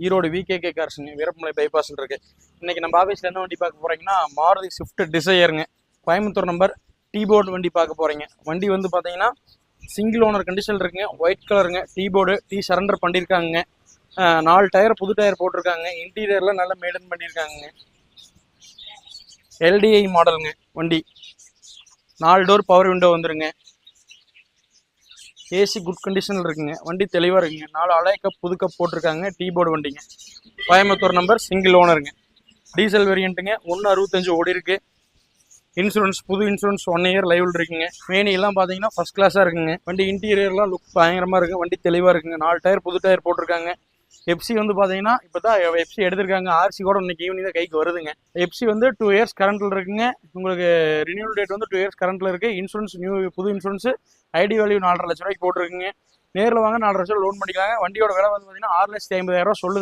ஈரோடு விகேகே கார்ஸுங்க, வீரப்பமலை பைபாஸில் இருக்குது. இன்றைக்கி நம்ம ஆஃபீஸில் என்ன வண்டி பார்க்க போகிறீங்கன்னா மாருதி ஸ்விஃப்ட் டிசையருங்க, கோயம்புத்தூர் நம்பர், டீபோர்டு வண்டி பார்க்க போகிறீங்க. வண்டி வந்து பார்த்தீங்கன்னா சிங்கிள் ஓனர் கண்டிஷன் இருக்குங்க, ஒயிட் கலருங்க, டீபோர்டு டீ சரண்டர் பண்ணியிருக்காங்க. 4 டயர் புது டயர் போட்டிருக்காங்க. இன்டீரியர்லாம் நல்லா மெயின்டைன் பண்ணியிருக்காங்க. எல்டிஐ மாடலுங்க வண்டி. 4 டோர் பவர் விண்டோ வந்துருங்க. ஏசி குட் கண்டிஷனில் இருக்குங்க. வண்டி தெளிவாக இருக்குங்க. 4 அலாய் கப் புது கப் போட்டிருக்காங்க. டீபோர்டு வண்டிங்க, கோயம்புத்தூர் நம்பர், சிங்கிள் ஓனருங்க, டீசல் வேரியண்ட்டுங்க. 1.65 ஓடி இருக்கு. இன்சூரன்ஸ் புது இன்சூரன்ஸ் 1 இயர் லைவில் இருக்குங்க. மேனியெல்லாம் பார்த்தீங்கன்னா ஃபர்ஸ்ட் கிளாஸாக இருக்குங்க. வண்டி இன்டீரியர்லாம் லுக் பயங்கரமாக இருக்குது. வண்டி தெளிவாக இருக்குங்க. 4 டயர் புது டயர் போட்டிருக்காங்க. எஃப்சி வந்து பார்த்தீங்கன்னா இப்போ தான் எஃப்சி எடுத்திருக்காங்க. ஆர்சி கூட இன்னைக்கு ஈவினிங் தான் கைக்கு வருதுங்க. எஃப்சி வந்து 2 இயர்ஸ் கரண்ட்டில் இருக்குங்க. உங்களுக்கு ரினியூவல் டேட் வந்து 2 இயர்ஸ் கரண்ட்டில் இருக்குது. இன்சூரன்ஸ் புது இன்சூரன்ஸ் ஐடி வேல்யூ 4.5 லட்ச ரூபாய்க்கு போட்டிருக்குங்க. நேரில் வாங்க 4 லட்சம் லோன் பண்ணிக்கலாங்க. வண்டியோட விலை வந்து பார்த்தீங்கன்னா 6,50,000 சொல்லுது.